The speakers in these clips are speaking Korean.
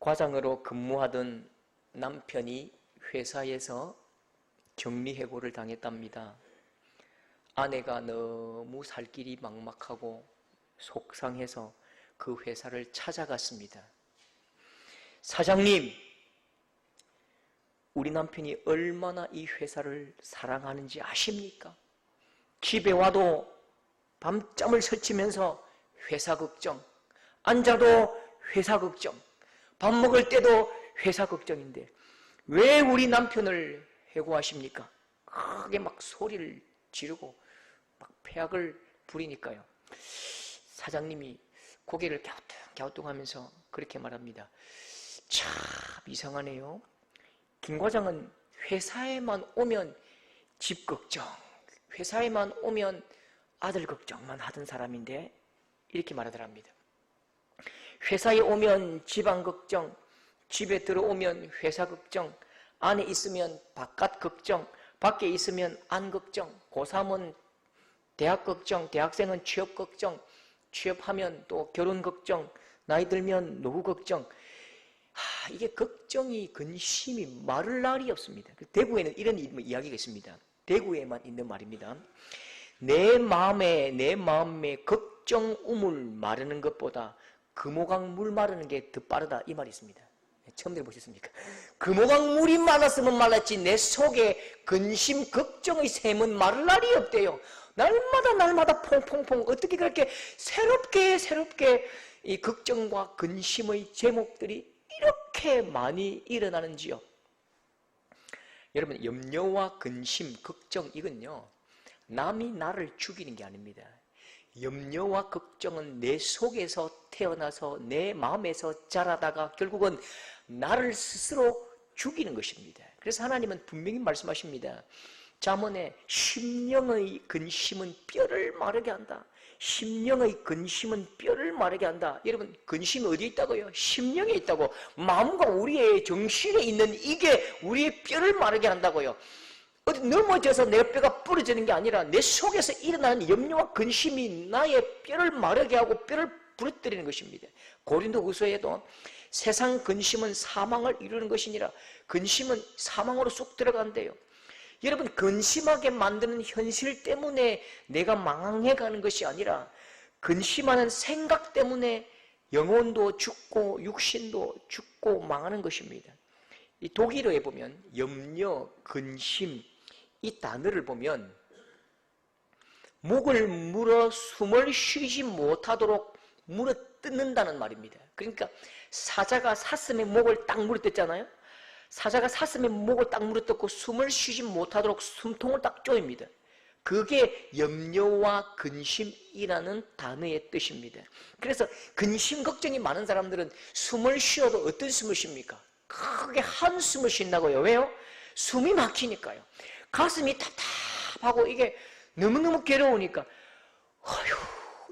과장으로 근무하던 남편이 회사에서 격리해고를 당했답니다. 아내가 너무 살 길이 막막하고 속상해서 그 회사를 찾아갔습니다. 사장님, 우리 남편이 얼마나 이 회사를 사랑하는지 아십니까? 집에 와도 밤잠을 설치면서 회사 걱정, 앉아도 회사 걱정, 밥 먹을 때도 회사 걱정인데 왜 우리 남편을 해고하십니까? 크게 막 소리를 지르고 막 폐악을 부리니까요. 사장님이 고개를 갸우뚱하면서 그렇게 말합니다. 참 이상하네요. 김 과장은 회사에만 오면 집 걱정, 회사에만 오면 아들 걱정만 하던 사람인데 이렇게 말하더랍니다. 회사에 오면 집안 걱정, 집에 들어오면 회사 걱정, 안에 있으면 바깥 걱정, 밖에 있으면 안 걱정, 고3은 대학 걱정, 대학생은 취업 걱정, 취업하면 또 결혼 걱정, 나이 들면 노후 걱정. 이게 걱정이 근심이 마를 날이 없습니다. 대구에는 이런 이야기가 있습니다. 대구에만 있는 말입니다. 내 마음에 걱정 우물 마르는 것보다 금호강 물 마르는 게 더 빠르다, 이 말이 있습니다. 처음 들어보셨습니까? 금호강 물이 말랐으면 말랐지 내 속에 근심 걱정의 샘은 마를 날이 없대요. 날마다 퐁퐁퐁 어떻게 그렇게 새롭게 이 걱정과 근심의 제목들이 이렇게 많이 일어나는지요. 여러분, 염려와 근심, 걱정, 이건요 남이 나를 죽이는 게 아닙니다. 염려와 걱정은 내 속에서 태어나서 내 마음에서 자라다가 결국은 나를 스스로 죽이는 것입니다. 그래서 하나님은 분명히 말씀하십니다. 잠언에 심령의 근심은 뼈를 마르게 한다. 심령의 근심은 뼈를 마르게 한다. 여러분, 근심이 어디에 있다고요? 심령에 있다고. 마음과 우리의 정신에 있는 이게 우리의 뼈를 마르게 한다고요. 어디 넘어져서 내 뼈가 부러지는 게 아니라 내 속에서 일어나는 염려와 근심이 나의 뼈를 마르게 하고 뼈를 부러뜨리는 것입니다. 고린도후서에도 세상 근심은 사망을 이루는 것이니라. 근심은 사망으로 쑥 들어간대요. 여러분, 근심하게 만드는 현실 때문에 내가 망해가는 것이 아니라 근심하는 생각 때문에 영혼도 죽고 육신도 죽고 망하는 것입니다. 이 독일어에 보면 염려, 근심 이 단어를 보면 목을 물어 숨을 쉬지 못하도록 물어 뜯는다는 말입니다. 그러니까 사자가 사슴의 목을 딱 물어 뜯잖아요. 사자가 사슴의 목을 딱 물어 뜯고 숨을 쉬지 못하도록 숨통을 딱 조입니다. 그게 염려와 근심이라는 단어의 뜻입니다. 그래서 근심 걱정이 많은 사람들은 숨을 쉬어도 어떤 숨을 쉽니까? 크게 한숨을 쉰다고요. 왜요? 숨이 막히니까요. 가슴이 답답하고 이게 너무너무 괴로우니까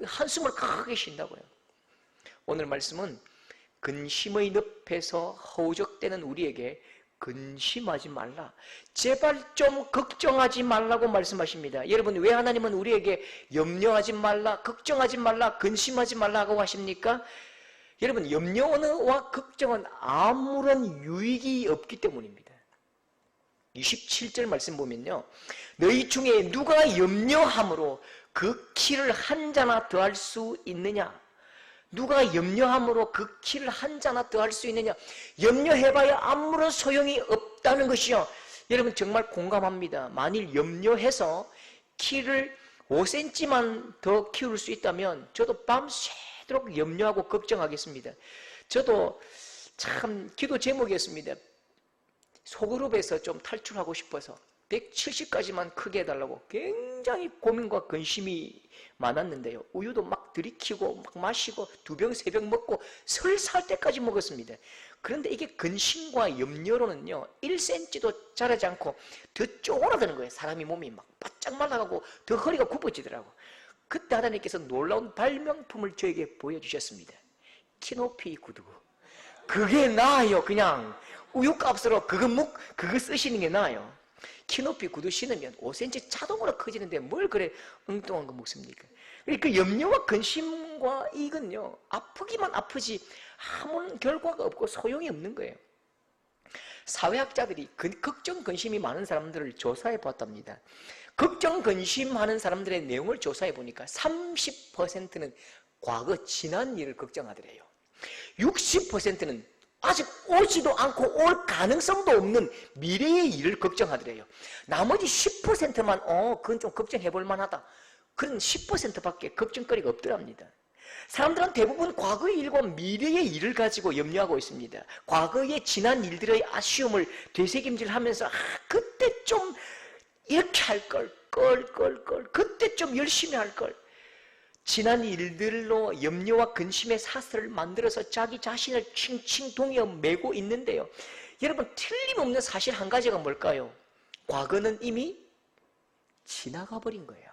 한숨을 크게 쉰다고요. 오늘 말씀은 근심의 늪에서 허우적대는 우리에게 근심하지 말라, 제발 좀 걱정하지 말라고 말씀하십니다. 여러분, 왜 하나님은 우리에게 염려하지 말라, 걱정하지 말라, 근심하지 말라고 하십니까? 여러분, 염려와 걱정은 아무런 유익이 없기 때문입니다. 27절 말씀 보면요, 너희 중에 누가 염려함으로 그 키를 한 자나 더할 수 있느냐? 누가 염려함으로 그 키를 한 자나 더할 수 있느냐? 염려해봐야 아무런 소용이 없다는 것이요. 여러분, 정말 공감합니다. 만일 염려해서 키를 5cm만 더 키울 수 있다면 저도 밤새도록 염려하고 걱정하겠습니다. 저도 참 기도 제목이었습니다. 소그룹에서 좀 탈출하고 싶어서 170까지만 크게 해달라고 굉장히 고민과 근심이 많았는데요. 우유도 막 들이키고 막 마시고 2병, 3병 먹고 설사할 때까지 먹었습니다. 그런데 이게 근심과 염려로는요 1cm도 자라지 않고 더 쪼그라드는 거예요. 사람이 몸이 막 바짝 말라가고 더 허리가 굽어지더라고. 그때 하나님께서 놀라운 발명품을 저에게 보여주셨습니다. 키높이 구두. 그게 나아요. 그냥 우유값으로 그거 쓰시는 게 나아요. 키높이 구두 신으면 5cm 자동으로 커지는데 뭘 그래 엉뚱한 거 먹습니까? 그 염려와 근심 걱정과 이건요, 아프기만 아프지 아무런 결과가 없고 소용이 없는 거예요. 사회학자들이 걱정, 근심이 많은 사람들을 조사해 봤답니다. 걱정, 근심하는 사람들의 내용을 조사해 보니까 30%는 과거, 지난 일을 걱정하더래요. 60%는 아직 오지도 않고 올 가능성도 없는 미래의 일을 걱정하더래요. 나머지 10%만 그건 좀 걱정해 볼 만하다. 그런 10%밖에 걱정거리가 없더랍니다. 사람들은 대부분 과거의 일과 미래의 일을 가지고 염려하고 있습니다. 과거의 지난 일들의 아쉬움을 되새김질하면서 그때 좀 이렇게 할 걸, 그때 좀 열심히 할 걸. 지난 일들로 염려와 근심의 사슬을 만들어서 자기 자신을 칭칭 동여 매고 있는데요. 여러분, 틀림없는 사실 한 가지가 뭘까요? 과거는 이미 지나가 버린 거예요.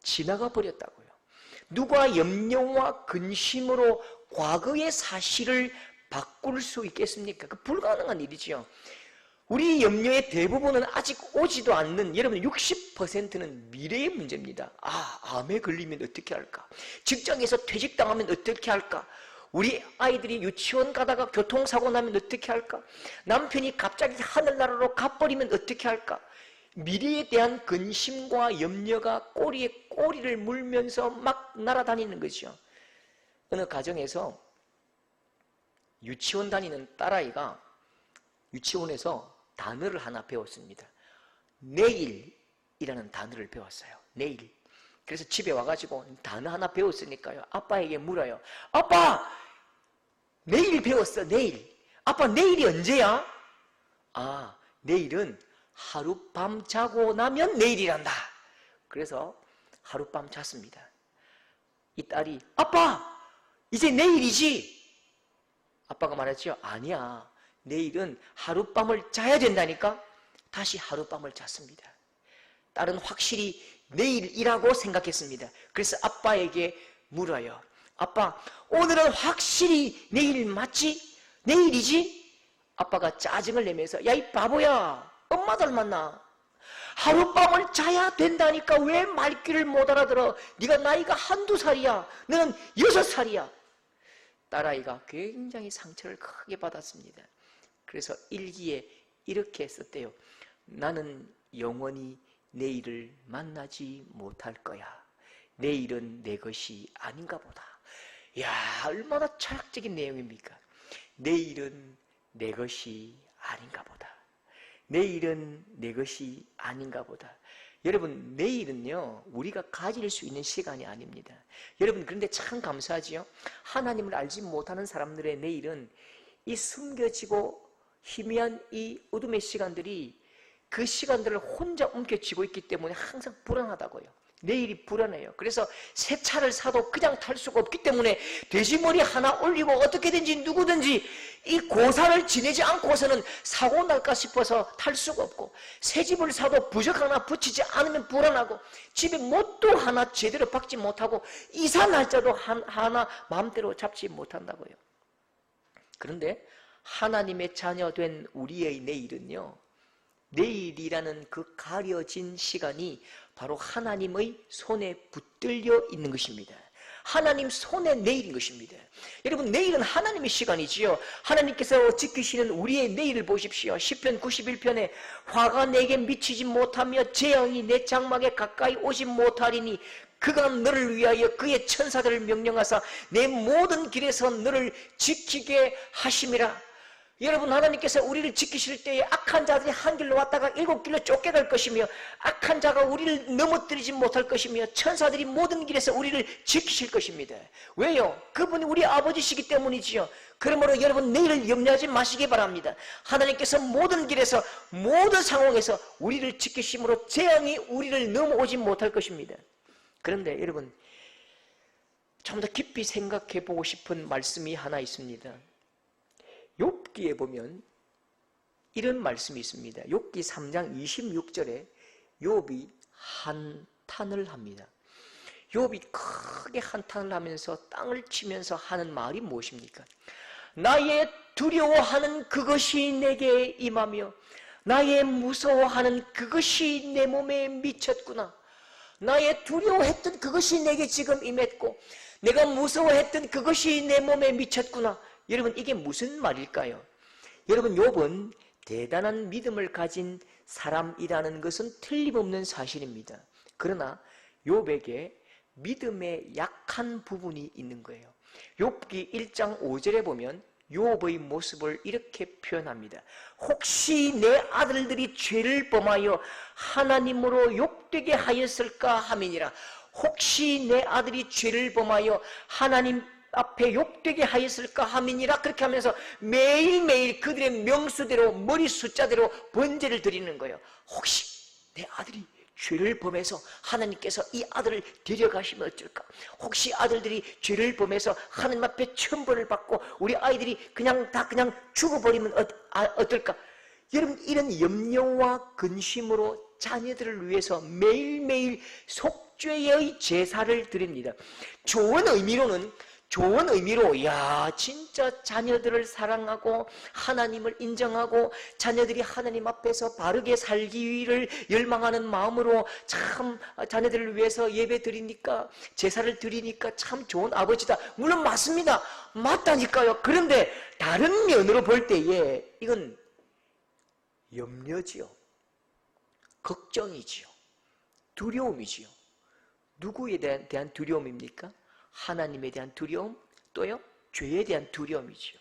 지나가 버렸다고요. 누가 염려와 근심으로 과거의 사실을 바꿀 수 있겠습니까? 그 불가능한 일이지요. 우리 염려의 대부분은 아직 오지도 않는, 여러분 60%는 미래의 문제입니다. 암에 걸리면 어떻게 할까? 직장에서 퇴직당하면 어떻게 할까? 우리 아이들이 유치원 가다가 교통사고 나면 어떻게 할까? 남편이 갑자기 하늘나라로 가버리면 어떻게 할까? 미래에 대한 근심과 염려가 꼬리에 꼬리를 물면서 막 날아다니는 거죠. 어느 가정에서 유치원 다니는 딸아이가 유치원에서 단어를 하나 배웠습니다. 내일이라는 단어를 배웠어요. 내일. 그래서 집에 와가지고 단어 하나 배웠으니까요, 아빠에게 물어요. 아빠, 내일 배웠어. 내일. 아빠, 내일이 언제야? 내일은 하룻밤 자고 나면 내일이란다. 그래서 하룻밤 잤습니다. 이 딸이, 아빠, 이제 내일이지? 아빠가 말했죠. 아니야, 내일은 하룻밤을 자야 된다니까. 다시 하룻밤을 잤습니다. 딸은 확실히 내일이라고 생각했습니다. 그래서 아빠에게 물어요. 아빠, 오늘은 확실히 내일 맞지? 내일이지? 아빠가 짜증을 내면서, 야, 이 바보야, 엄마 닮았나? 하룻밤을 자야 된다니까 왜 말귀를 못 알아들어? 네가 나이가 한두 살이야. 너는 6살이야. 딸아이가 굉장히 상처를 크게 받았습니다. 그래서 일기에 이렇게 썼대요. 나는 영원히 내일을 만나지 못할 거야. 내일은 내 것이 아닌가 보다. 이야, 얼마나 철학적인 내용입니까? 내일은 내 것이 아닌가 보다. 내일은 내 것이 아닌가 보다. 여러분, 내일은요, 우리가 가질 수 있는 시간이 아닙니다. 여러분, 그런데 참 감사하지요? 하나님을 알지 못하는 사람들의 내일은 이 숨겨지고 희미한 이 어둠의 시간들이 그 시간들을 혼자 움켜쥐고 있기 때문에 항상 불안하다고요. 내일이 불안해요. 그래서 새 차를 사도 그냥 탈 수가 없기 때문에 돼지머리 하나 올리고 어떻게든지 누구든지 이 고사를 지내지 않고서는 사고 날까 싶어서 탈 수가 없고, 새 집을 사도 부적 하나 붙이지 않으면 불안하고, 집에 못도 하나 제대로 박지 못하고, 이사 날짜도 하나 마음대로 잡지 못한다고요. 그런데 하나님의 자녀된 우리의 내일은요, 내일이라는 그 가려진 시간이 바로 하나님의 손에 붙들려 있는 것입니다. 하나님 손에 내일인 것입니다. 여러분, 내일은 하나님의 시간이지요. 하나님께서 지키시는 우리의 내일을 보십시오. 시편 91편에 화가 내게 미치지 못하며 재앙이 내 장막에 가까이 오지 못하리니 그가 너를 위하여 그의 천사들을 명령하사 내 모든 길에서 너를 지키게 하심이라. 여러분, 하나님께서 우리를 지키실 때에 악한 자들이 한 길로 왔다가 7길로 쫓겨갈 것이며, 악한 자가 우리를 넘어뜨리지 못할 것이며, 천사들이 모든 길에서 우리를 지키실 것입니다. 왜요? 그분이 우리 아버지시기 때문이지요. 그러므로 여러분, 내일을 염려하지 마시기 바랍니다. 하나님께서 모든 길에서, 모든 상황에서 우리를 지키심으로 재앙이 우리를 넘어오지 못할 것입니다. 그런데 여러분, 좀 더 깊이 생각해 보고 싶은 말씀이 하나 있습니다. 욥기에 보면 이런 말씀이 있습니다. 욥기 3장 26절에 욥이 한탄을 합니다. 욥이 크게 한탄을 하면서 땅을 치면서 하는 말이 무엇입니까? 나의 두려워하는 그것이 내게 임하며 나의 무서워하는 그것이 내 몸에 미쳤구나. 나의 두려워했던 그것이 내게 지금 임했고, 내가 무서워했던 그것이 내 몸에 미쳤구나. 여러분, 이게 무슨 말일까요? 여러분, 욥은 대단한 믿음을 가진 사람이라는 것은 틀림없는 사실입니다. 그러나 욥에게 믿음의 약한 부분이 있는 거예요. 욥기 1장 5절에 보면 욥의 모습을 이렇게 표현합니다. 혹시 내 아들들이 죄를 범하여 하나님으로 욕되게 하였을까 함이니라. 혹시 내 아들이 죄를 범하여 하나님 앞에 욕되게 하였을까 함이니라. 그렇게 하면서 매일매일 그들의 명수대로 머리 숫자대로 번제를 드리는 거예요. 혹시 내 아들이 죄를 범해서 하나님께서 이 아들을 데려가시면 어쩔까? 혹시 아들들이 죄를 범해서 하나님 앞에 천벌을 받고 우리 아이들이 그냥 죽어버리면 어떨까? 여러분, 이런 염려와 근심으로 자녀들을 위해서 매일매일 속죄의 제사를 드립니다. 좋은 의미로 야, 진짜 자녀들을 사랑하고 하나님을 인정하고 자녀들이 하나님 앞에서 바르게 살기를 열망하는 마음으로 참 자녀들을 위해서 예배 드리니까, 제사를 드리니까 참 좋은 아버지다. 물론 맞습니다. 맞다니까요. 그런데 다른 면으로 볼 때에 이건 염려지요, 걱정이지요, 두려움이지요. 누구에 대한 두려움입니까? 하나님에 대한 두려움, 또요 죄에 대한 두려움이지요.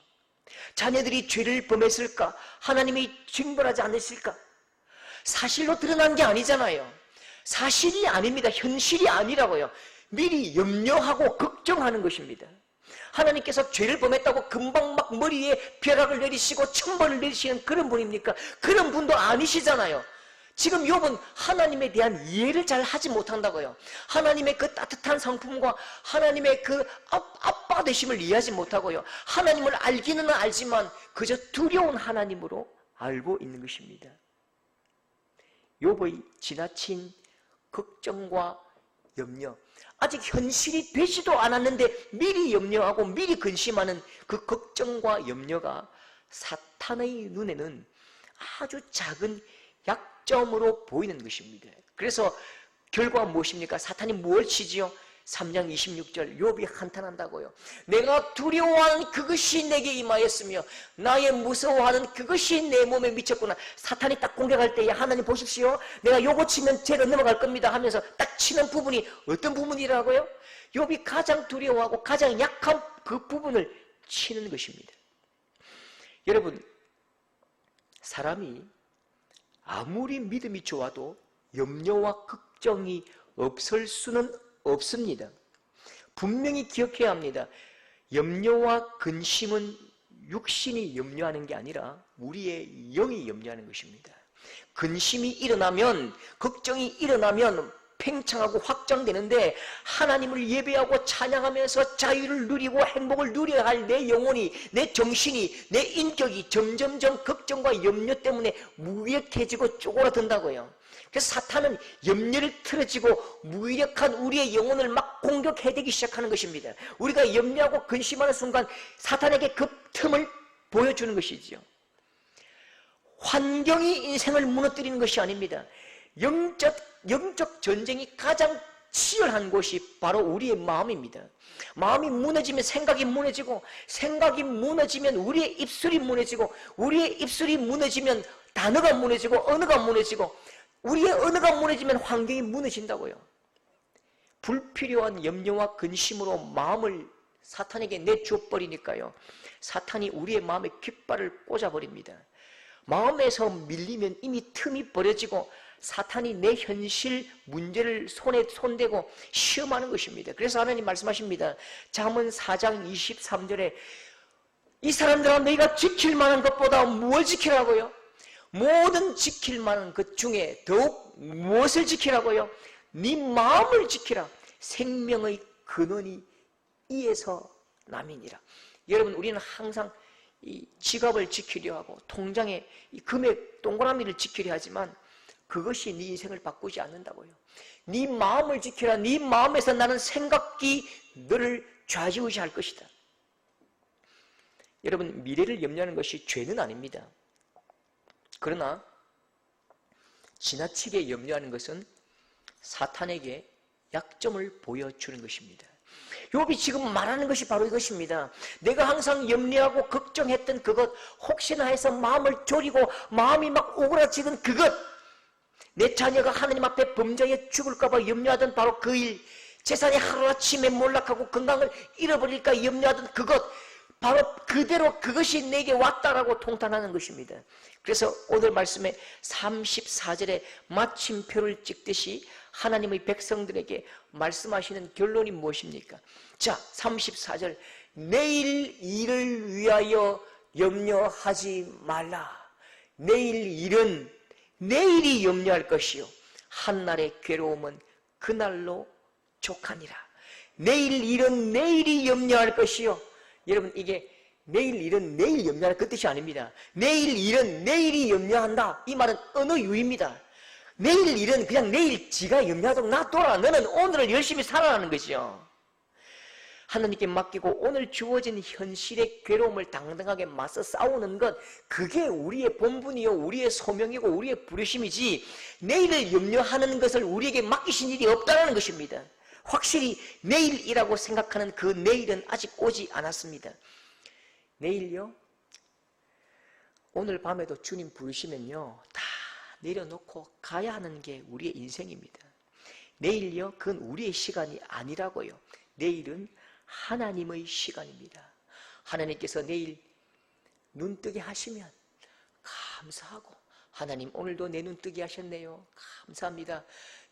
자녀들이 죄를 범했을까? 하나님이 징벌하지 않으실까? 사실로 드러난 게 아니잖아요. 사실이 아닙니다. 현실이 아니라고요. 미리 염려하고 걱정하는 것입니다. 하나님께서 죄를 범했다고 금방 막 머리에 벼락을 내리시고 천벌을 내리시는 그런 분입니까? 그런 분도 아니시잖아요. 지금 욥은 하나님에 대한 이해를 잘 하지 못한다고요. 하나님의 그 따뜻한 성품과 하나님의 그 아빠 되심을 이해하지 못하고요. 하나님을 알기는 알지만 그저 두려운 하나님으로 알고 있는 것입니다. 욥의 지나친 걱정과 염려, 아직 현실이 되지도 않았는데 미리 염려하고 미리 근심하는 그 걱정과 염려가 사탄의 눈에는 아주 작은 약점으로 보이는 것입니다. 그래서 결과가 무엇입니까? 사탄이 무엇을 치지요? 3장 26절 욥이 한탄한다고요. 내가 두려워하는 그것이 내게 임하였으며 나의 무서워하는 그것이 내 몸에 미쳤구나. 사탄이 딱 공격할 때에 하나님 보십시오, 내가 요거 치면 죄로 넘어갈 겁니다 하면서 딱 치는 부분이 어떤 부분이라고요? 욥이 가장 두려워하고 가장 약한 그 부분을 치는 것입니다. 여러분, 사람이 아무리 믿음이 좋아도 염려와 걱정이 없을 수는 없습니다. 분명히 기억해야 합니다. 염려와 근심은 육신이 염려하는 게 아니라 우리의 영이 염려하는 것입니다. 근심이 일어나면, 걱정이 일어나면 팽창하고 확장되는데 하나님을 예배하고 찬양하면서 자유를 누리고 행복을 누려야 할 내 영혼이, 내 정신이, 내 인격이 점점점 걱정과 염려 때문에 무력해지고 쪼그라든다고요. 그래서 사탄은 염려를 틀어지고 무력한 우리의 영혼을 막 공격해대기 시작하는 것입니다. 우리가 염려하고 근심하는 순간 사탄에게 그 틈을 보여주는 것이지요. 환경이 인생을 무너뜨리는 것이 아닙니다. 영적 전쟁이 가장 치열한 곳이 바로 우리의 마음입니다. 마음이 무너지면 생각이 무너지고, 생각이 무너지면 우리의 입술이 무너지고, 우리의 입술이 무너지면 단어가 무너지고 언어가 무너지고, 우리의 언어가 무너지면 환경이 무너진다고요. 불필요한 염려와 근심으로 마음을 사탄에게 내줘버리니까요, 사탄이 우리의 마음에 깃발을 꽂아버립니다. 마음에서 밀리면 이미 틈이 벌어지고 사탄이 내 현실 문제를 손에 손대고 시험하는 것입니다. 그래서 하나님 말씀하십니다. 잠언 4장 23절에 이 사람들아, 너희가 지킬 만한 것보다 무엇을 지키라고요? 모든 지킬 만한 것 중에 더욱 무엇을 지키라고요? 네 마음을 지키라. 생명의 근원이 이에서 남이니라. 여러분, 우리는 항상 이 지갑을 지키려 하고 통장에 이 금액 동그라미를 지키려 하지만 그것이 네 인생을 바꾸지 않는다고요. 네 마음을 지키라. 네 마음에서 나는 생각이 너를 좌지우지할 것이다. 여러분, 미래를 염려하는 것이 죄는 아닙니다. 그러나 지나치게 염려하는 것은 사탄에게 약점을 보여주는 것입니다. 욥이 지금 말하는 것이 바로 이것입니다. 내가 항상 염려하고 걱정했던 그것, 혹시나 해서 마음을 졸이고 마음이 막 오그라지던 그것, 내 자녀가 하나님 앞에 범죄에 죽을까 봐 염려하던 바로 그 일, 재산이 하루아침에 몰락하고 건강을 잃어버릴까 염려하던 그것, 바로 그대로 그것이 내게 왔다라고 통탄하는 것입니다. 그래서 오늘 말씀에 34절에 마침표를 찍듯이 하나님의 백성들에게 말씀하시는 결론이 무엇입니까? 자, 34절, 내일 일을 위하여 염려하지 말라. 내일 일은 내일이 염려할 것이요 한날의 괴로움은 그날로 족하니라. 내일 일은 내일이 염려할 것이요. 여러분, 이게 내일 일은 내일 염려할 그 뜻이 아닙니다. 내일 일은 내일이 염려한다. 이 말은 어느 유입니다. 내일 일은 그냥 내일 지가 염려하도록 놔둬라. 너는 오늘을 열심히 살아라는 것이죠. 하나님께 맡기고 오늘 주어진 현실의 괴로움을 당당하게 맞서 싸우는 것, 그게 우리의 본분이요 우리의 소명이고 우리의 부르심이지, 내일을 염려하는 것을 우리에게 맡기신 일이 없다는 것입니다. 확실히 내일이라고 생각하는 그 내일은 아직 오지 않았습니다. 내일요? 오늘 밤에도 주님 부르시면요 다 내려놓고 가야 하는 게 우리의 인생입니다. 내일요? 그건 우리의 시간이 아니라고요. 내일은 하나님의 시간입니다. 하나님께서 내일 눈뜨게 하시면 감사하고, 하나님 오늘도 내 눈뜨게 하셨네요. 감사합니다.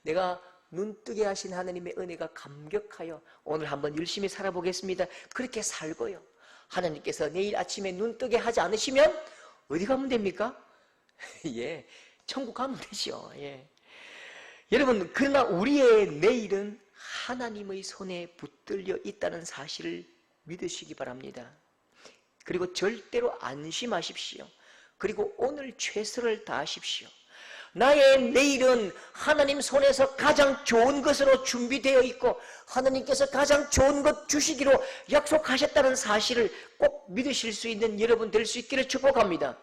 내가 눈뜨게 하신 하나님의 은혜가 감격하여 오늘 한번 열심히 살아보겠습니다. 그렇게 살고요. 하나님께서 내일 아침에 눈뜨게 하지 않으시면 어디 가면 됩니까? 예, 천국 가면 되죠. 예. 여러분, 그러나 우리의 내일은 하나님의 손에 붙들려 있다는 사실을 믿으시기 바랍니다. 그리고 절대로 안심하십시오. 그리고 오늘 최선을 다하십시오. 나의 내일은 하나님 손에서 가장 좋은 것으로 준비되어 있고 하나님께서 가장 좋은 것 주시기로 약속하셨다는 사실을 꼭 믿으실 수 있는 여러분 될 수 있기를 축복합니다.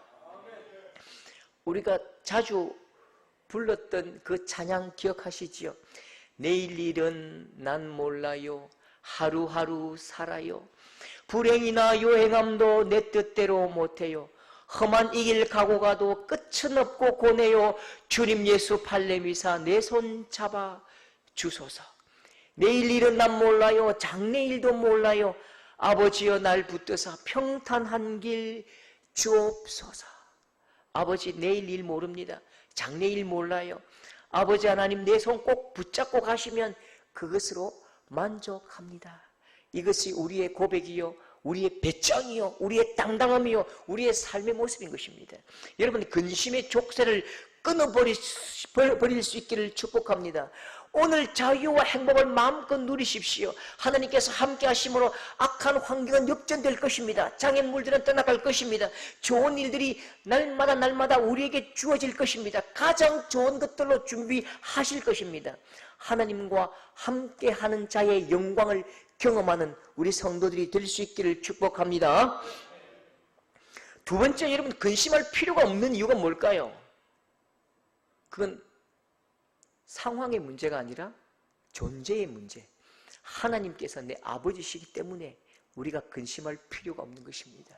우리가 자주 불렀던 그 찬양 기억하시지요? 내일 일은 난 몰라요. 하루하루 살아요. 불행이나 요행함도 내 뜻대로 못해요. 험한 이 길 가고 가도 끝은 없고 고뇌요. 주님 예수 발레미사 내 손 잡아 주소서. 내일 일은 난 몰라요. 장래일도 몰라요. 아버지여 날 붙드사 평탄한 길 주옵소서. 아버지, 내일 일 모릅니다. 장래일 몰라요. 아버지 하나님, 내 손 꼭 붙잡고 가시면 그것으로 만족합니다. 이것이 우리의 고백이요, 우리의 배짱이요, 우리의 당당함이요, 우리의 삶의 모습인 것입니다. 여러분, 근심의 족쇄를 끊어버릴 수 있기를 축복합니다. 오늘 자유와 행복을 마음껏 누리십시오. 하나님께서 함께 하심으로 악한 환경은 역전될 것입니다. 장애물들은 떠나갈 것입니다. 좋은 일들이 날마다 우리에게 주어질 것입니다. 가장 좋은 것들로 준비하실 것입니다. 하나님과 함께하는 자의 영광을 경험하는 우리 성도들이 될 수 있기를 축복합니다. 두 번째, 여러분, 근심할 필요가 없는 이유가 뭘까요? 그건 상황의 문제가 아니라 존재의 문제. 하나님께서 내 아버지시기 때문에 우리가 근심할 필요가 없는 것입니다.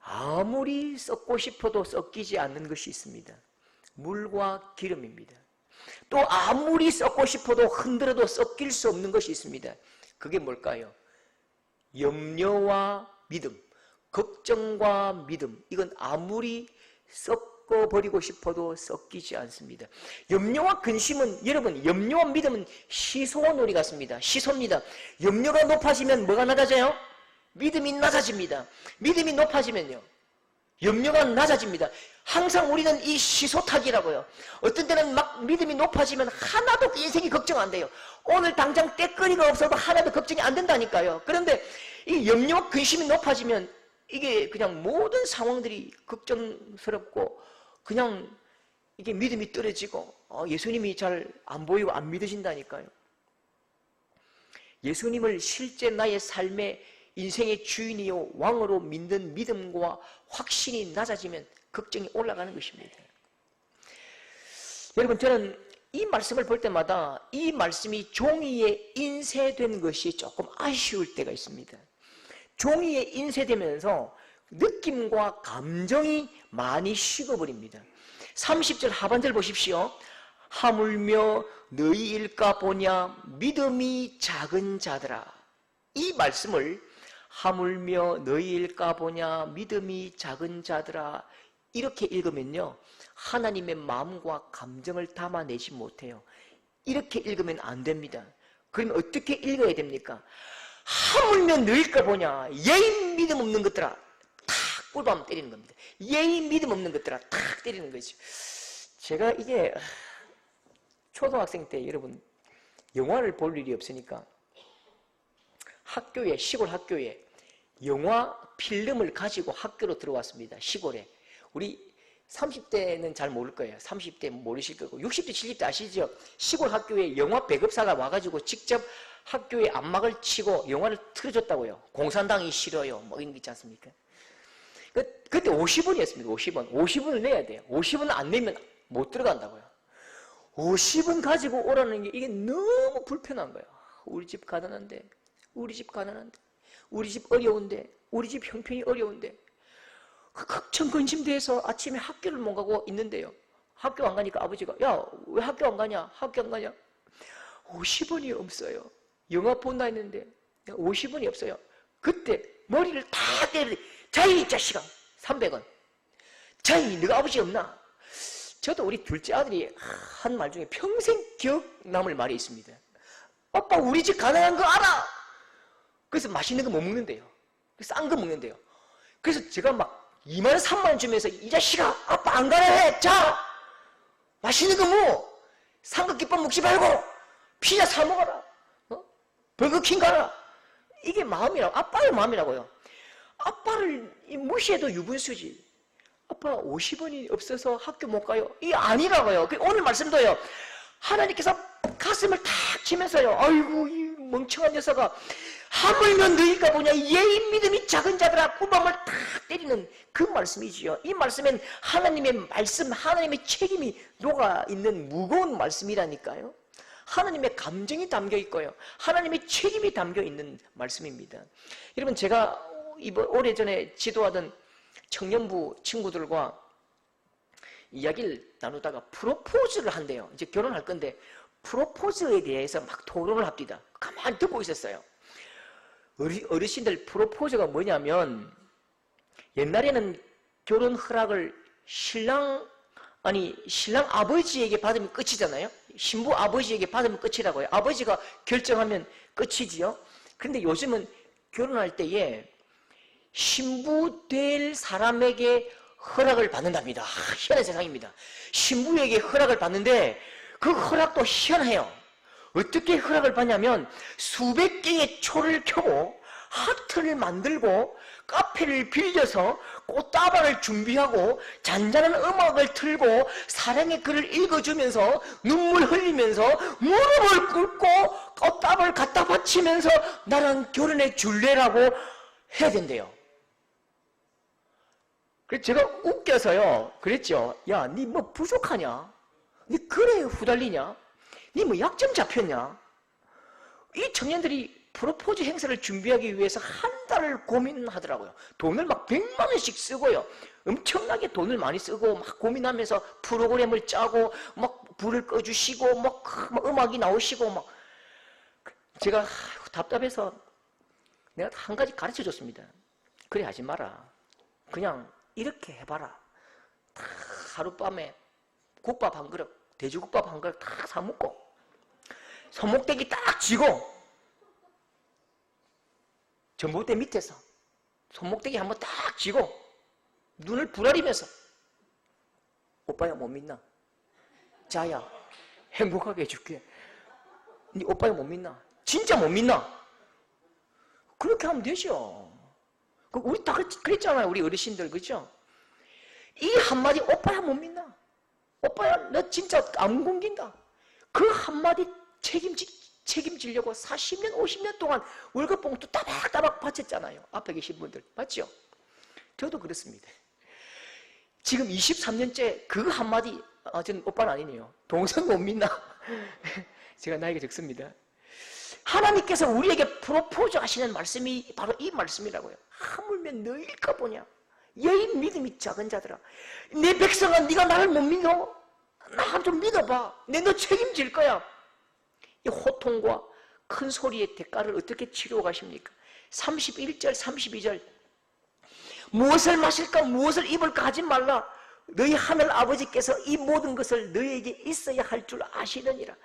아무리 썩고 싶어도 썩기지 않는 것이 있습니다. 물과 기름입니다. 또 아무리 썩고 싶어도 흔들어도 썩길 수 없는 것이 있습니다. 그게 뭘까요? 염려와 믿음, 걱정과 믿음. 이건 아무리 썩어버리고 싶어도 썩기지 않습니다. 염려와 근심은, 여러분, 염려와 믿음은 시소와 놀이 같습니다. 시소입니다. 염려가 높아지면 뭐가 낮아져요? 믿음이 낮아집니다. 믿음이 높아지면요, 염려가 낮아집니다. 항상 우리는 이 시소타기라고요. 어떤 때는 막 믿음이 높아지면 하나도 인생이 걱정 안 돼요. 오늘 당장 때거리가 없어도 하나도 걱정이 안 된다니까요. 그런데 이 염려와 근심이 높아지면 이게 그냥 모든 상황들이 걱정스럽고 그냥 이게 믿음이 떨어지고 예수님이 잘 안 보이고 안 믿어진다니까요. 예수님을 실제 나의 삶의 인생의 주인이요 왕으로 믿는 믿음과 확신이 낮아지면 걱정이 올라가는 것입니다. 여러분, 저는 이 말씀을 볼 때마다 이 말씀이 종이에 인쇄된 것이 조금 아쉬울 때가 있습니다. 종이에 인쇄되면서 느낌과 감정이 많이 식어버립니다. 30절 하반절 보십시오. 하물며 너희 일까 보냐 믿음이 작은 자들아. 이 말씀을 하물며 너희 일까 보냐 믿음이 작은 자들아 이렇게 읽으면요 하나님의 마음과 감정을 담아내지 못해요. 이렇게 읽으면 안 됩니다. 그러면 어떻게 읽어야 됩니까? 하물며 너희일까 보냐 예의 믿음 없는 것들아 탁 꿀밤 때리는 겁니다. 예의 믿음 없는 것들아 탁 때리는 거죠. 제가 이게 초등학생 때 여러분 영화를 볼 일이 없으니까 학교에 시골 학교에 영화 필름을 가지고 학교로 들어왔습니다. 시골에. 우리 30대는 잘 모를 거예요. 30대 모르실 거고 60대 70대 아시죠? 시골 학교에 영화 배급사가 와가지고 직접 학교에 안막을 치고 영화를 틀어줬다고요. 공산당이 싫어요. 뭐 이런 거 있지 않습니까? 그때 50원이었습니다. 50원. 50원을 내야 돼요. 50원 안 내면 못 들어간다고요. 50원 가지고 오라는 게 이게 너무 불편한 거예요. 우리 집 가난한데, 우리 집 가난한데, 우리 집 어려운데, 우리 집 형편이 어려운데 걱정근심돼서 아침에 학교를 못 가고 있는데요. 학교 안 가니까 아버지가 야, 왜 학교 안 가냐? 학교 안 가냐? 50원이 없어요. 영화 본다 했는데 50원이 없어요. 그때 머리를 다 때려. 자이 자식아 300원. 자이 너가 아버지 없나? 저도 우리 둘째 아들이 한 말 중에 평생 기억 남을 말이 있습니다. 아빠 우리 집 가난한 거 알아? 그래서 맛있는 거 못 먹는데요. 싼 거 먹는데요. 그래서 제가 막 2만 원 3만 원 주면서 이 자식아 아빠 안 가난해. 자 맛있는 거 뭐 삼각김밥 먹지 말고 피자 사 먹어라. 버거킹 가라. 이게 마음이라고. 아빠의 마음이라고요. 아빠를 무시해도 유분수지. 아빠 50원이 없어서 학교 못 가요. 이게 아니라고요. 오늘 말씀도요. 하나님께서 가슴을 탁 치면서요. 아이고 이 멍청한 녀석아. 하물며 너희가 보냐 예의 믿음이 작은 자들아 꾸밤을 탁 때리는 그 말씀이지요. 이 말씀엔 하나님의 말씀, 하나님의 책임이 녹아있는 무거운 말씀이라니까요. 하나님의 감정이 담겨있고요. 하나님의 책임이 담겨있는 말씀입니다. 여러분 제가 오래전에 지도하던 청년부 친구들과 이야기를 나누다가 프로포즈를 한대요. 이제 결혼할 건데 프로포즈에 대해서 막 토론을 합니다. 가만히 듣고 있었어요. 어르신들 프로포즈가 뭐냐면 옛날에는 결혼 허락을 신랑 아버지에게 받으면 끝이잖아요. 신부 아버지에게 받으면 끝이라고요. 아버지가 결정하면 끝이지요. 그런데 요즘은 결혼할 때에 신부 될 사람에게 허락을 받는답니다. 희한한 세상입니다. 신부에게 허락을 받는데 그 허락도 희한해요. 어떻게 허락을 받냐면 수백 개의 초를 켜고 하트를 만들고 카페를 빌려서 꽃다발을 준비하고 잔잔한 음악을 틀고 사랑의 글을 읽어주면서 눈물 흘리면서 무릎을 꿇고 꽃다발 갖다 바치면서 나랑 결혼해 줄래라고 해야 된대요. 그래서 제가 웃겨서요 그랬죠. 야, 니 뭐 부족하냐? 니 그래 후달리냐? 니 뭐 약점 잡혔냐? 이 청년들이 프로포즈 행사를 준비하기 위해서 한 달을 고민하더라고요. 돈을 막 100만 원씩 쓰고요. 엄청나게 돈을 많이 쓰고 막 고민하면서 프로그램을 짜고 막 불을 꺼주시고 막 음악이 나오시고 막 제가 답답해서 내가 한 가지 가르쳐 줬습니다. 그래 하지 마라. 그냥 이렇게 해봐라. 다 하룻밤에 국밥 한 그릇, 돼지국밥 한 그릇 다 사 먹고 손목대기 딱 쥐고 전봇대 밑에서 손목대기 한번 딱 쥐고 눈을 부라리면서 오빠야 못 믿나? 자야 행복하게 해줄게. 네 오빠야 못 믿나? 진짜 못 믿나? 그렇게 하면 되죠. 우리 다 그랬잖아요. 우리 어르신들 그죠? 이 한마디 오빠야 못 믿나? 오빠야 너 진짜 안 굶긴다. 그 한마디 책임지려고 40년 50년 동안 월급 봉투 따박따박 바쳤잖아요. 앞에 계신 분들 맞죠? 저도 그렇습니다. 지금 23년째 그 한마디 저는 오빠는 아니네요. 동생 못 믿나? 제가 나이가 적습니다. 하나님께서 우리에게 프로포즈 하시는 말씀이 바로 이 말씀이라고요. 하물며 너일까 보냐? 여의 믿음이 작은 자들아, 내 백성아, 네가 나를 못 믿어? 나 좀 믿어봐. 내 너 책임질 거야. 이 호통과 큰 소리의 대가를 어떻게 치료해 가십니까? 31절 32절, 무엇을 마실까 무엇을 입을까 하지 말라. 너희 하늘 아버지께서 이 모든 것을 너희에게 있어야 할 줄 아시느니라.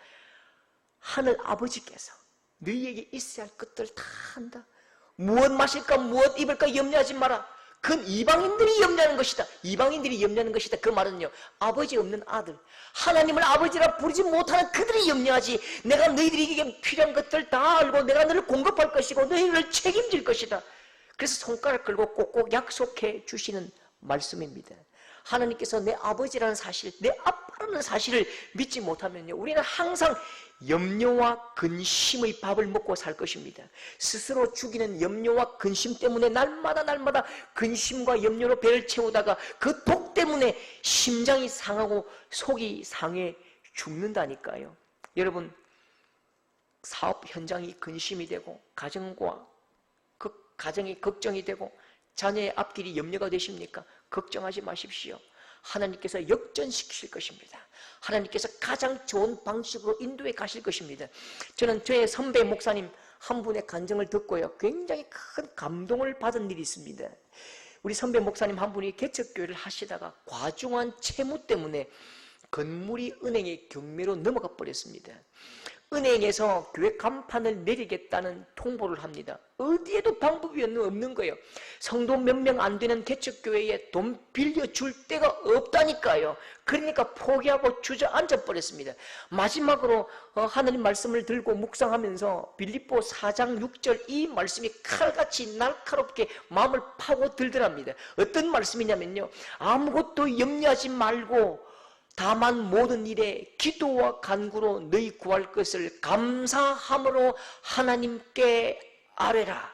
하늘 아버지께서 너희에게 있어야 할 것들 다 한다. 무엇 마실까 무엇 입을까 염려하지 마라. 그건 이방인들이 염려하는 것이다. 이방인들이 염려하는 것이다. 그 말은요, 아버지 없는 아들, 하나님을 아버지라 부르지 못하는 그들이 염려하지. 내가 너희들에게 필요한 것들 다 알고 내가 너를 공급할 것이고 너희를 책임질 것이다. 그래서 손가락 걸고 꼭꼭 약속해 주시는 말씀입니다. 하나님께서 내 아버지라는 사실, 내 아빠라는 사실을 믿지 못하면요, 우리는 항상 염려와 근심의 밥을 먹고 살 것입니다. 스스로 죽이는 염려와 근심 때문에 날마다 근심과 염려로 배를 채우다가 그 독 때문에 심장이 상하고 속이 상해 죽는다니까요. 여러분, 사업 현장이 근심이 되고 가정이 걱정이 되고 자녀의 앞길이 염려가 되십니까? 걱정하지 마십시오. 하나님께서 역전시키실 것입니다. 하나님께서 가장 좋은 방식으로 인도해 가실 것입니다. 저는 저의 선배 목사님 한 분의 간증을 듣고요, 굉장히 큰 감동을 받은 일이 있습니다. 우리 선배 목사님 한 분이 개척교회를 하시다가 과중한 채무 때문에 건물이 은행의 경매로 넘어가 버렸습니다. 은행에서 교회 간판을 내리겠다는 통보를 합니다. 어디에도 방법이 없는 거예요. 성도 몇 명 안 되는 개척교회에 돈 빌려줄 데가 없다니까요. 그러니까 포기하고 주저앉아 버렸습니다. 마지막으로 하나님 말씀을 들고 묵상하면서 빌립보 4장 6절 이 말씀이 칼같이 날카롭게 마음을 파고들더랍니다. 어떤 말씀이냐면요, 아무것도 염려하지 말고 다만 모든 일에 기도와 간구로 너희 구할 것을 감사함으로 하나님께 아뢰라.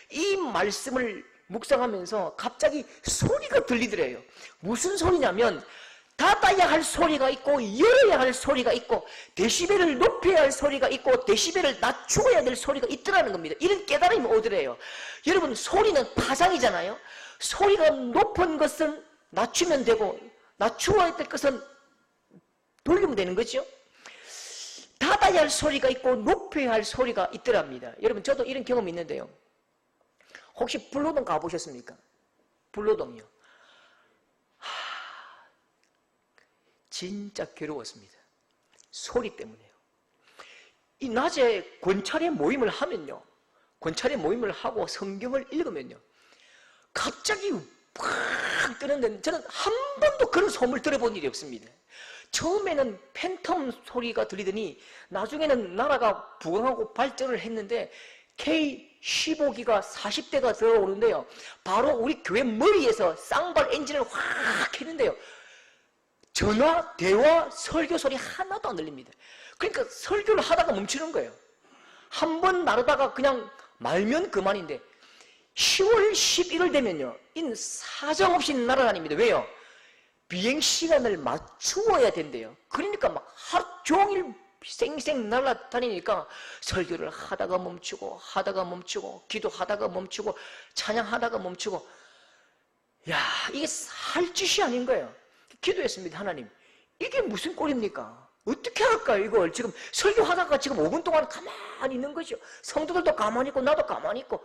이 말씀을 묵상하면서 갑자기 소리가 들리더래요. 무슨 소리냐면 닫아야 할 소리가 있고 열어야 할 소리가 있고 데시벨을 높여야 할 소리가 있고 데시벨을 낮추어야 될 소리가 있더라는 겁니다. 이런 깨달음이 오더래요. 여러분, 소리는 파장이잖아요. 소리가 높은 것은 낮추면 되고 낮추어야 될 것은 돌리면 되는 거죠. 닫아야 할 소리가 있고 높여야 할 소리가 있더랍니다. 여러분, 저도 이런 경험이 있는데요. 혹시 불로동 가보셨습니까? 불로동이요. 진짜 괴로웠습니다. 소리 때문에요. 이 낮에 권찰의 모임을 하면요, 권찰의 모임을 하고 성경을 읽으면요, 갑자기 팍 뜨는데 저는 한 번도 그런 소음을 들어본 일이 없습니다. 처음에는 팬텀 소리가 들리더니 나중에는 나라가 부강하고 발전을 했는데 K15기가 40대가 들어오는데요, 바로 우리 교회 머리에서 쌍발 엔진을 확 켜는데요, 전화, 대화, 설교 소리 하나도 안 들립니다. 그러니까 설교를 하다가 멈추는 거예요. 한 번 나르다가 그냥 말면 그만인데 10월 11월 되면요, 인 사정없이 날아다닙니다. 왜요? 비행시간을 맞추어야 된대요. 그러니까 막 하루 종일 쌩쌩 날아다니니까 설교를 하다가 멈추고 기도하다가 멈추고 찬양하다가 멈추고, 야, 이게 할 짓이 아닌 거예요. 기도했습니다. 하나님, 이게 무슨 꼴입니까? 어떻게 할까요? 이걸 지금 설교하다가 지금 5분 동안 가만히 있는 거죠. 성도들도 가만히 있고 나도 가만히 있고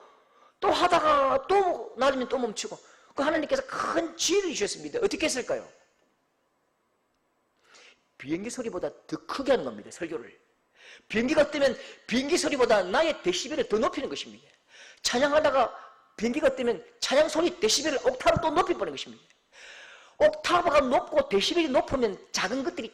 또 하다가 또 나르면 또 멈추고. 그 하나님께서 큰 지혜를 주셨습니다. 어떻게 했을까요? 비행기 소리보다 더 크게 하는 겁니다. 설교를. 비행기가 뜨면 비행기 소리보다 나의 데시벨을 더 높이는 것입니다. 찬양하다가 비행기가 뜨면 찬양 소리 데시벨을 옥타브 또 높여버리는 것입니다. 옥타브가 높고 데시벨이 높으면 작은 것들이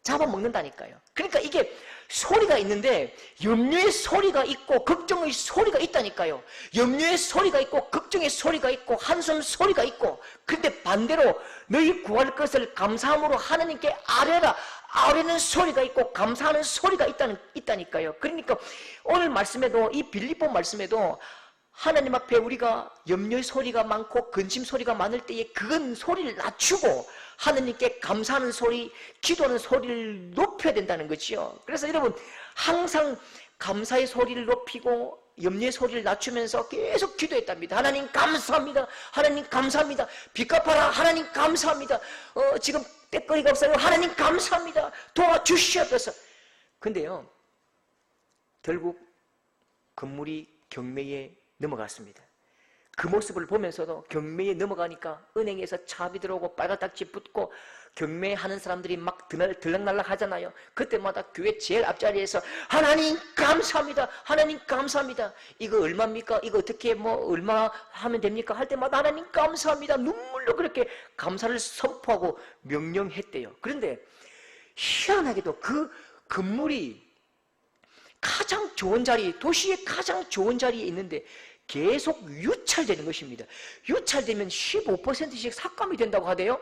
잡아먹는다니까요. 그러니까 이게 소리가 있는데 염려의 소리가 있고 걱정의 소리가 있다니까요. 염려의 소리가 있고 걱정의 소리가 있고 한숨 소리가 있고, 그런데 반대로 너희 구할 것을 감사함으로 하나님께 아뢰라, 아뢰는 소리가 있고 감사하는 소리가 있다니까요. 그러니까 오늘 말씀에도, 이 빌립보 말씀에도 하나님 앞에 우리가 염려의 소리가 많고 근심 소리가 많을 때에 그건 소리를 낮추고 하나님께 감사하는 소리, 기도하는 소리를 높여야 된다는 거지요. 그래서 여러분 항상 감사의 소리를 높이고 염려의 소리를 낮추면서 계속 기도했답니다. 하나님 감사합니다. 하나님 감사합니다. 빚 갚아라. 하나님 감사합니다. 지금 때거리가 없어요. 하나님 감사합니다. 도와주시옵소서. 근데요, 결국 건물이 경매에 넘어갔습니다. 그 모습을 보면서도 경매에 넘어가니까 은행에서 차비 들어오고 빨간 딱지 붙고 경매하는 사람들이 막 들락날락 하잖아요. 그때마다 교회 제일 앞자리에서 하나님 감사합니다. 하나님 감사합니다. 이거 얼마입니까? 이거 어떻게 얼마 하면 됩니까? 할 때마다 하나님 감사합니다. 눈물로 그렇게 감사를 선포하고 명령했대요. 그런데 희한하게도 그 건물이 가장 좋은 자리, 도시의 가장 좋은 자리에 있는데 계속 유찰되는 것입니다. 유찰되면 15%씩 삭감이 된다고 하대요.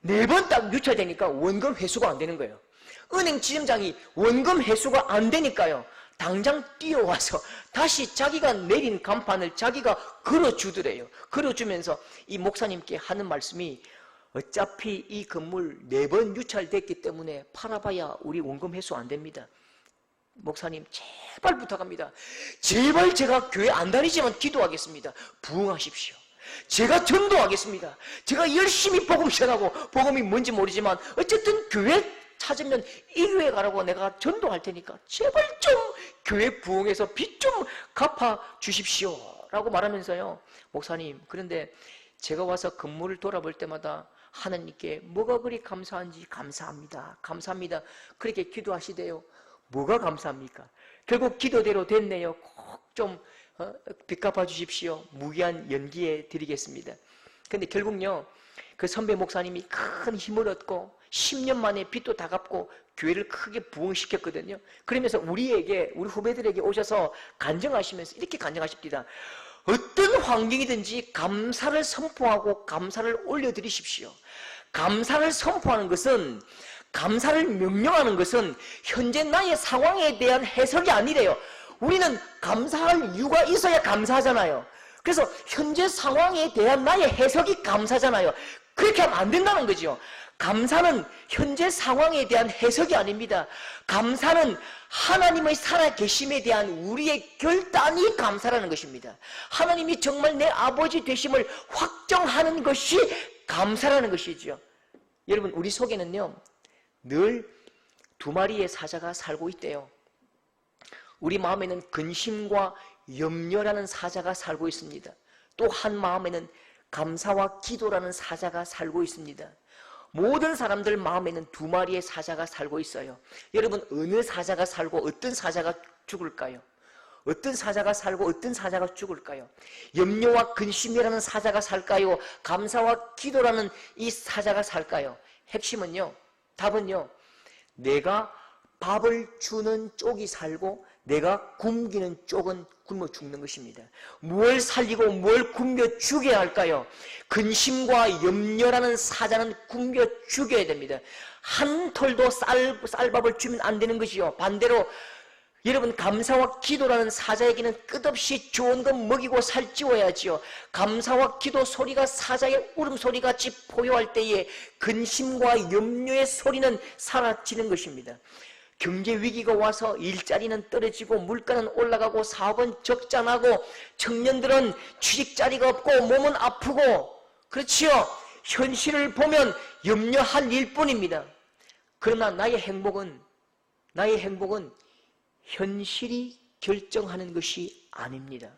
4번 딱 유찰되니까 원금 회수가 안 되는 거예요. 은행 지점장이 원금 회수가 안 되니까요, 당장 뛰어와서 다시 자기가 내린 간판을 자기가 걸어주더래요. 걸어주면서 이 목사님께 하는 말씀이, 어차피 이 건물 4번 유찰됐기 때문에 팔아봐야 우리 원금 회수 안 됩니다. 목사님 제발 부탁합니다. 제발 제가 교회 안 다니지만 기도하겠습니다. 부흥하십시오. 제가 전도하겠습니다. 제가 열심히 복음 전하고, 복음이 뭔지 모르지만 어쨌든 교회 찾으면 이 교회 가라고 내가 전도할 테니까 제발 좀 교회 부흥해서 빚 좀 갚아 주십시오 라고 말하면서요, 목사님 그런데 제가 와서 건물을 돌아볼 때마다 하나님께 뭐가 그리 감사한지 감사합니다. 감사합니다. 그렇게 기도하시대요. 뭐가 감사합니까? 결국 기도대로 됐네요. 꼭 좀 빚 갚아 주십시오. 무기한 연기에 드리겠습니다. 근데 결국요, 그 선배 목사님이 큰 힘을 얻고 10년 만에 빚도 다 갚고 교회를 크게 부흥시켰거든요. 그러면서 우리 후배들에게 오셔서 간증하시면서 이렇게 간증하십니다. 어떤 환경이든지 감사를 선포하고 감사를 올려드리십시오. 감사를 선포하는 것은, 감사를 명령하는 것은 현재 나의 상황에 대한 해석이 아니래요. 우리는 감사할 이유가 있어야 감사하잖아요. 그래서 현재 상황에 대한 나의 해석이 감사잖아요. 그렇게 하면 안 된다는 거죠. 감사는 현재 상황에 대한 해석이 아닙니다. 감사는 하나님의 살아계심에 대한 우리의 결단이 감사라는 것입니다. 하나님이 정말 내 아버지 되심을 확정하는 것이 감사라는 것이죠. 여러분, 우리 속에는요 늘 2마리의 사자가 살고 있대요. 우리 마음에는 근심과 염려라는 사자가 살고 있습니다. 또 한 마음에는 감사와 기도라는 사자가 살고 있습니다. 모든 사람들 마음에는 2마리의 사자가 살고 있어요. 여러분, 어느 사자가 살고 어떤 사자가 죽을까요? 어떤 사자가 살고 어떤 사자가 죽을까요? 염려와 근심이라는 사자가 살까요? 감사와 기도라는 이 사자가 살까요? 핵심은요, 답은요, 내가 밥을 주는 쪽이 살고 내가 굶기는 쪽은 굶어 죽는 것입니다. 무엇을 살리고 뭘 굶겨 죽여야 할까요? 근심과 염려라는 사자는 굶겨 죽여야 됩니다. 한 톨도 쌀밥을 주면 안 되는 것이요, 반대로 여러분, 감사와 기도라는 사자에게는 끝없이 좋은 것 먹이고 살찌워야지요. 감사와 기도 소리가 사자의 울음소리같이 포효할 때에 근심과 염려의 소리는 사라지는 것입니다. 경제 위기가 와서 일자리는 떨어지고 물가는 올라가고 사업은 적자나고 청년들은 취직 자리가 없고 몸은 아프고, 그렇지요. 현실을 보면 염려할 일뿐입니다. 그러나 나의 행복은 현실이 결정하는 것이 아닙니다.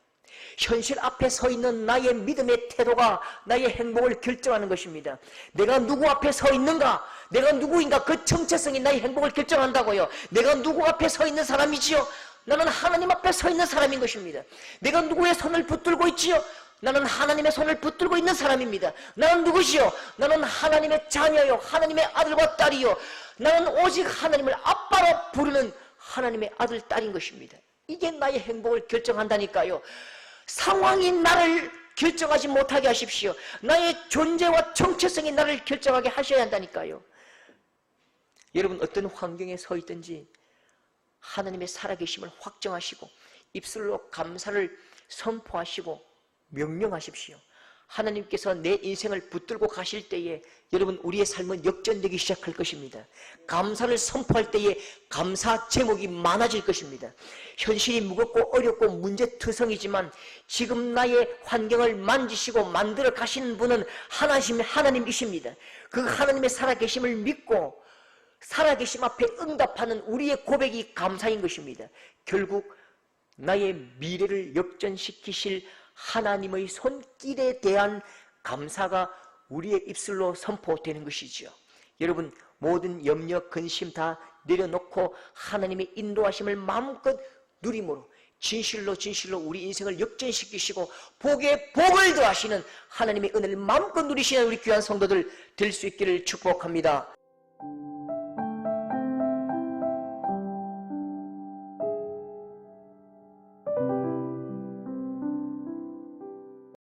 현실 앞에 서 있는 나의 믿음의 태도가 나의 행복을 결정하는 것입니다. 내가 누구 앞에 서 있는가, 내가 누구인가, 그 정체성이 나의 행복을 결정한다고요. 내가 누구 앞에 서 있는 사람이지요? 나는 하나님 앞에 서 있는 사람인 것입니다. 내가 누구의 손을 붙들고 있지요? 나는 하나님의 손을 붙들고 있는 사람입니다. 나는 누구시요? 나는 하나님의 자녀요, 하나님의 아들과 딸이요. 나는 오직 하나님을 아빠로 부르는 하나님의 아들, 딸인 것입니다. 이게 나의 행복을 결정한다니까요. 상황이 나를 결정하지 못하게 하십시오. 나의 존재와 정체성이 나를 결정하게 하셔야 한다니까요. 여러분, 어떤 환경에 서 있든지 하나님의 살아계심을 확정하시고 입술로 감사를 선포하시고 명령하십시오. 하나님께서 내 인생을 붙들고 가실 때에 여러분 우리의 삶은 역전되기 시작할 것입니다. 감사를 선포할 때에 감사 제목이 많아질 것입니다. 현실이 무겁고 어렵고 문제투성이지만 지금 나의 환경을 만지시고 만들어 가시는 분은 하나님이십니다. 그 하나님의 살아계심을 믿고 살아계심 앞에 응답하는 우리의 고백이 감사인 것입니다. 결국 나의 미래를 역전시키실 하나님의 손길에 대한 감사가 우리의 입술로 선포되는 것이지요. 여러분 모든 염려 근심 다 내려놓고 하나님의 인도하심을 마음껏 누림으로 진실로 우리 인생을 역전시키시고 복에 복을 더하시는 하나님의 은혜를 마음껏 누리시는 우리 귀한 성도들 될 수 있기를 축복합니다.